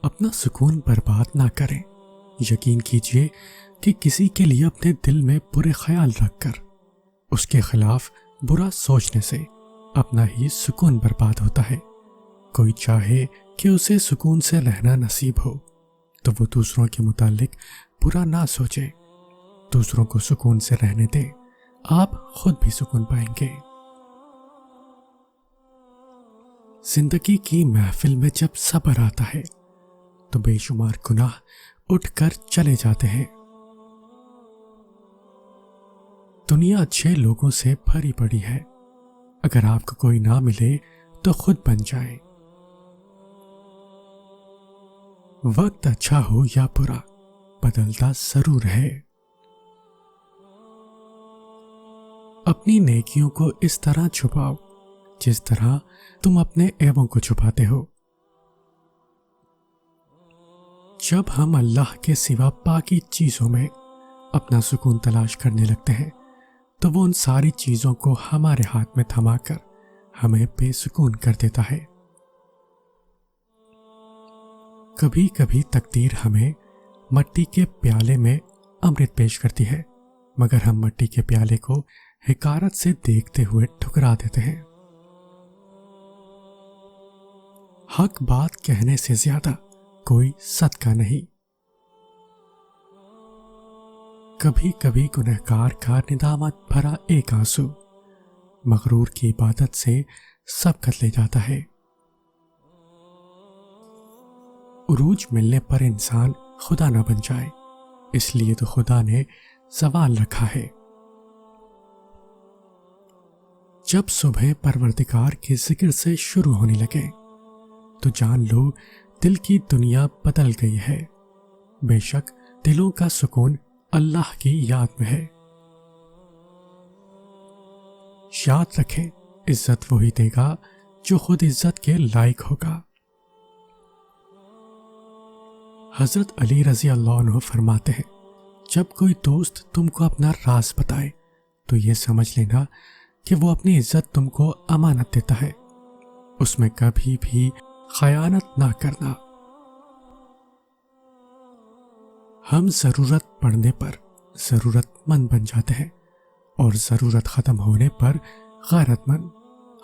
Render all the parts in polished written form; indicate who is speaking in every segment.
Speaker 1: اپنا سکون برباد نہ کریں۔ یقین کیجیے کہ کسی کے لیے اپنے دل میں برے خیال رکھ کر اس کے خلاف برا سوچنے سے اپنا ہی سکون برباد ہوتا ہے۔ کوئی چاہے کہ اسے سکون سے رہنا نصیب ہو تو وہ دوسروں کے متعلق برا نہ سوچے، دوسروں کو سکون سے رہنے دیں، آپ خود بھی سکون پائیں گے۔ زندگی کی محفل میں جب صبر آتا ہے تو بے شمار گناہ اٹھ کر چلے جاتے ہیں۔ دنیا اچھے لوگوں سے بھری پڑی ہے، اگر آپ کو کوئی نہ ملے تو خود بن جائے۔ وقت اچھا ہو یا برا، بدلتا ضرور ہے۔ اپنی نیکیوں کو اس طرح چھپاؤ جس طرح تم اپنے عیبوں کو چھپاتے ہو۔ جب ہم اللہ کے سوا باقی چیزوں میں اپنا سکون تلاش کرنے لگتے ہیں تو وہ ان ساری چیزوں کو ہمارے ہاتھ میں تھما کر ہمیں بے سکون کر دیتا ہے۔ کبھی کبھی تقدیر ہمیں مٹی کے پیالے میں امرت پیش کرتی ہے، مگر ہم مٹی کے پیالے کو حقارت سے دیکھتے ہوئے ٹھکرا دیتے ہیں۔ حق بات کہنے سے زیادہ کوئی صدقہ نہیں۔ کبھی کبھی گنہگار کا ندامت بھرا ایک آنسو مغرور کی عبادت سے سبقت لے جاتا ہے۔ عروج ملنے پر انسان خدا نہ بن جائے، اس لیے تو خدا نے زوال رکھا ہے۔ جب صبح پروردگار کے ذکر سے شروع ہونے لگے تو جان لو دل کی دنیا بدل گئی ہے۔ بے شک دلوں کا سکون اللہ کی یاد میں ہے۔ یاد رکھیں، عزت وہی دے گا جو خود عزت کے لائق ہوگا۔ حضرت علی رضی اللہ عنہ فرماتے ہیں، جب کوئی دوست تم کو اپنا راز بتائے تو یہ سمجھ لینا کہ وہ اپنی عزت تم کو امانت دیتا ہے، اس میں کبھی بھی خیانت نہ کرنا۔ ہم ضرورت پڑنے پر ضرورت مند بن جاتے ہیں اور ضرورت ختم ہونے پر غیرت مند،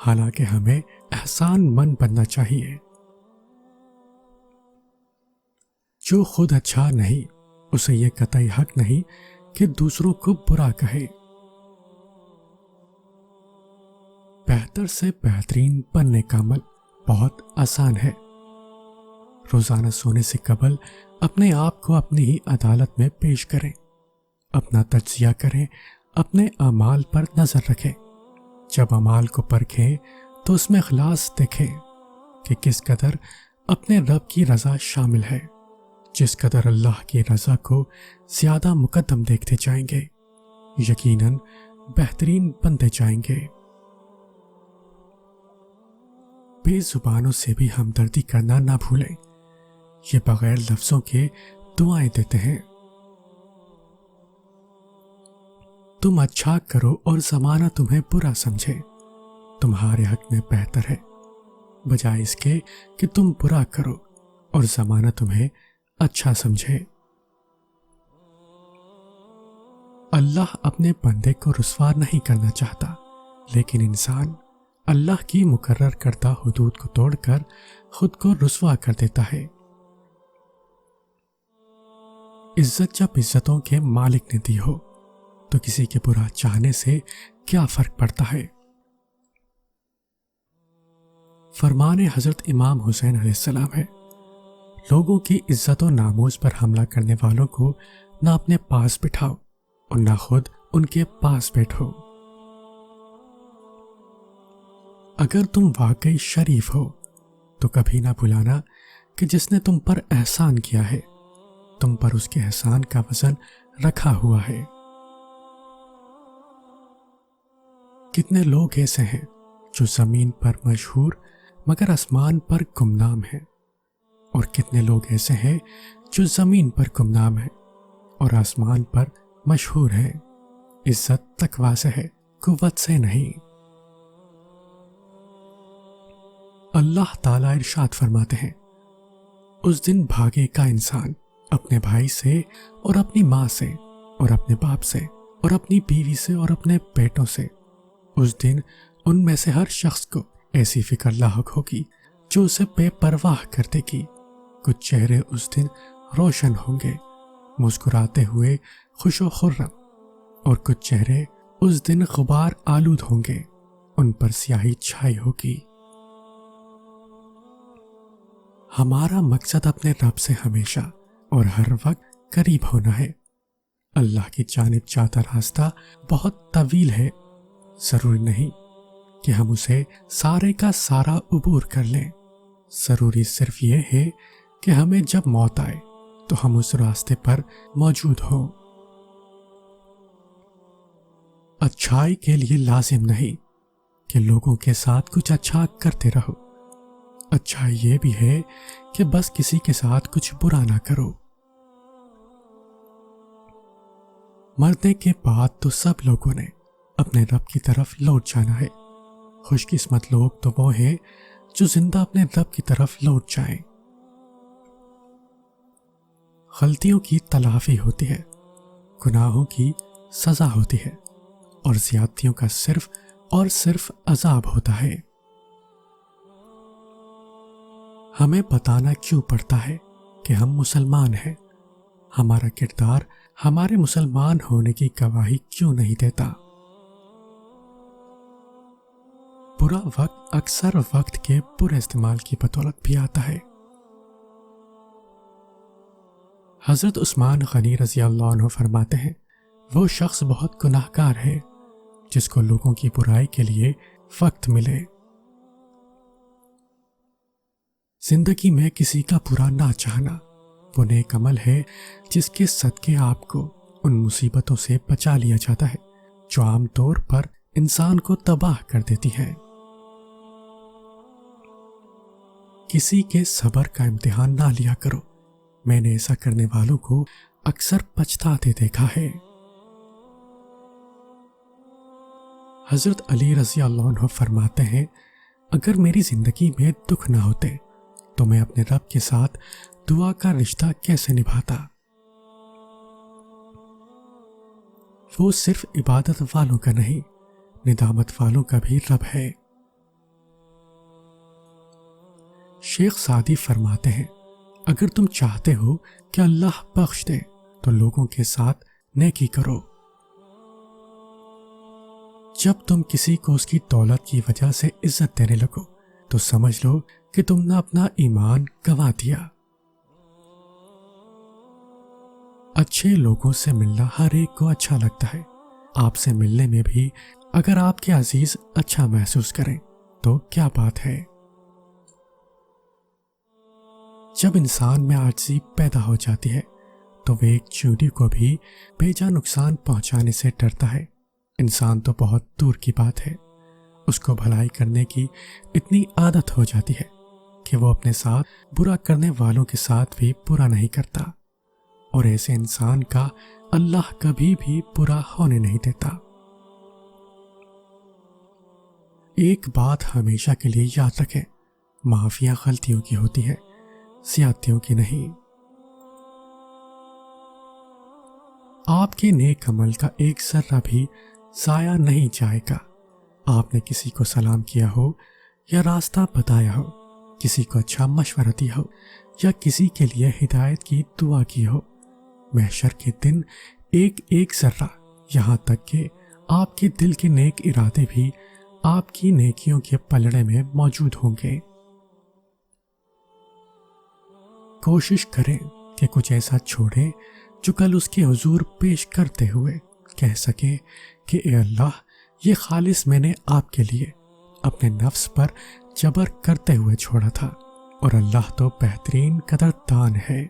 Speaker 1: حالانکہ ہمیں احسان مند بننا چاہیے۔ جو خود اچھا نہیں اسے یہ قطعی حق نہیں کہ دوسروں کو برا کہے۔ بہتر سے بہترین بننے کا عمل بہت آسان ہے۔ روزانہ سونے سے قبل اپنے آپ کو اپنی ہی عدالت میں پیش کریں، اپنا تجزیہ کریں، اپنے اعمال پر نظر رکھیں۔ جب اعمال کو پرکھیں تو اس میں اخلاص دیکھیں کہ کس قدر اپنے رب کی رضا شامل ہے۔ جس قدر اللہ کی رضا کو زیادہ مقدم دیکھتے جائیں گے، یقیناً بہترین بنتے جائیں گے۔ بے زبانوں سے بھی ہمدردی کرنا نہ بھولیں، یہ بغیر لفظوں کے دعائیں دیتے ہیں۔ تم اچھا کرو اور زمانہ تمہیں برا سمجھے، تمہارے حق میں بہتر ہے، بجائے اس کے کہ تم برا کرو اور زمانہ تمہیں اچھا سمجھے۔ اللہ اپنے بندے کو رسوا نہیں کرنا چاہتا، لیکن انسان اللہ کی مقرر کردہ حدود کو توڑ کر خود کو رسوا کر دیتا ہے۔ عزت جب عزتوں کے مالک نے دی ہو تو کسی کے برا چاہنے سے کیا فرق پڑتا ہے۔ فرمان حضرت امام حسین علیہ السلام ہے، لوگوں کی عزت و ناموس پر حملہ کرنے والوں کو نہ اپنے پاس بٹھاؤ اور نہ خود ان کے پاس بیٹھو۔ اگر تم واقعی شریف ہو تو کبھی نہ بھلانا کہ جس نے تم پر احسان کیا ہے تم پر اس کے احسان کا وزن رکھا ہوا ہے۔ کتنے لوگ ایسے ہیں جو زمین پر مشہور مگر آسمان پر گمنام ہیں، اور کتنے لوگ ایسے ہیں جو زمین پر گمنام ہیں اور آسمان پر مشہور ہیں۔ عزت تقویٰ سے ہے، قوت سے نہیں۔ اللہ تعالیٰ ارشاد فرماتے ہیں، اس دن بھاگے گا انسان اپنے بھائی سے اور اپنی ماں سے اور اپنے باپ سے اور اپنی بیوی سے اور اپنے بیٹوں سے۔ اس دن ان میں سے ہر شخص کو ایسی فکر لاحق ہوگی جو اسے بے پرواہ کر دے گی۔ کچھ چہرے اس دن روشن ہوں گے، مسکراتے ہوئے خوش و خرم، اور کچھ چہرے اس دن غبار آلود ہوں گے، ان پر سیاہی چھائی ہوگی۔ ہمارا مقصد اپنے رب سے ہمیشہ اور ہر وقت قریب ہونا ہے۔ اللہ کی جانب جاتا راستہ بہت طویل ہے، ضروری نہیں کہ ہم اسے سارے کا سارا عبور کر لیں۔ ضروری صرف یہ ہے کہ ہمیں جب موت آئے تو ہم اس راستے پر موجود ہوں۔ اچھائی کے لیے لازم نہیں کہ لوگوں کے ساتھ کچھ اچھا کرتے رہو، اچھائی یہ بھی ہے کہ بس کسی کے ساتھ کچھ برا نہ کرو۔ مرنے کے بعد تو سب لوگوں نے اپنے رب کی طرف لوٹ جانا ہے۔ خوش قسمت لوگ تو وہ ہیں جو زندہ اپنے رب کی طرف لوٹ جائیں۔ غلطیوں کی تلافی ہوتی ہے، گناہوں کی سزا ہوتی ہے، اور زیادتیوں کا صرف اور صرف عذاب ہوتا ہے۔ ہمیں بتانا کیوں پڑتا ہے کہ ہم مسلمان ہیں؟ ہمارا کردار ہمارے مسلمان ہونے کی گواہی کیوں نہیں دیتا؟ برا وقت اکثر وقت کے برے استعمال کی بدولت بھی آتا ہے۔ حضرت عثمان غنی رضی اللہ عنہ فرماتے ہیں، وہ شخص بہت گناہگار ہے جس کو لوگوں کی برائی کے لیے وقت ملے۔ زندگی میں کسی کا برا نہ چاہنا وہ نیک عمل ہے جس کے صدقے آپ کو ان مصیبتوں سے بچا لیا جاتا ہے جو عام طور پر انسان کو تباہ کر دیتی ہیں۔ کسی کے صبر کا امتحان نہ لیا کرو، میں نے ایسا کرنے والوں کو اکثر پچھتاتے دیکھا ہے۔ حضرت علی رضی اللہ عنہ فرماتے ہیں، اگر میری زندگی میں دکھ نہ ہوتے تو میں اپنے رب کے ساتھ دعا کا رشتہ کیسے نبھاتا؟ وہ صرف عبادت والوں کا نہیں، ندامت والوں کا بھی رب ہے۔ شیخ سعدی فرماتے ہیں، اگر تم چاہتے ہو کہ اللہ بخش دے تو لوگوں کے ساتھ نیکی کرو۔ جب تم کسی کو اس کی دولت کی وجہ سے عزت دینے لگو تو سمجھ لو کہ تم نے اپنا ایمان گنوا دیا۔ اچھے لوگوں سے ملنا ہر ایک کو اچھا لگتا ہے۔ آپ سے ملنے میں بھی اگر آپ کے عزیز اچھا محسوس کریں تو کیا بات ہے۔ جب انسان میں عاجزی پیدا ہو جاتی ہے تو وہ ایک چیونٹی کو بھی بے جا نقصان پہنچانے سے ڈرتا ہے۔ انسان تو بہت دور کی بات ہے، اس کو بھلائی کرنے کی اتنی عادت ہو جاتی ہے کہ وہ اپنے ساتھ برا کرنے والوں کے ساتھ بھی برا نہیں کرتا، اور ایسے انسان کا اللہ کبھی بھی برا ہونے نہیں دیتا۔ ایک بات ہمیشہ کے لیے یاد رکھیں، معافیاں غلطیوں کی ہوتی ہے، زیادتیوں کی نہیں۔ آپ کے نیک عمل کا ایک ذرہ بھی ضائع نہیں جائے گا۔ آپ نے کسی کو سلام کیا ہو یا راستہ بتایا ہو، کسی کو اچھا مشورہ دیا ہو یا کسی کے لیے ہدایت کی دعا کی ہو، محشر کے دن ایک ایک ذرہ، یہاں تک کہ آپ کے دل کے نیک ارادے بھی آپ کی نیکیوں کے پلڑے میں موجود ہوں گے۔ کوشش کریں کہ کچھ ایسا چھوڑیں جو کل اس کے حضور پیش کرتے ہوئے کہہ سکیں کہ اے اللہ، یہ خالص میں نے آپ کے لیے اپنے نفس پر جبر کرتے ہوئے چھوڑا تھا، اور اللہ تو بہترین قدردان ہے۔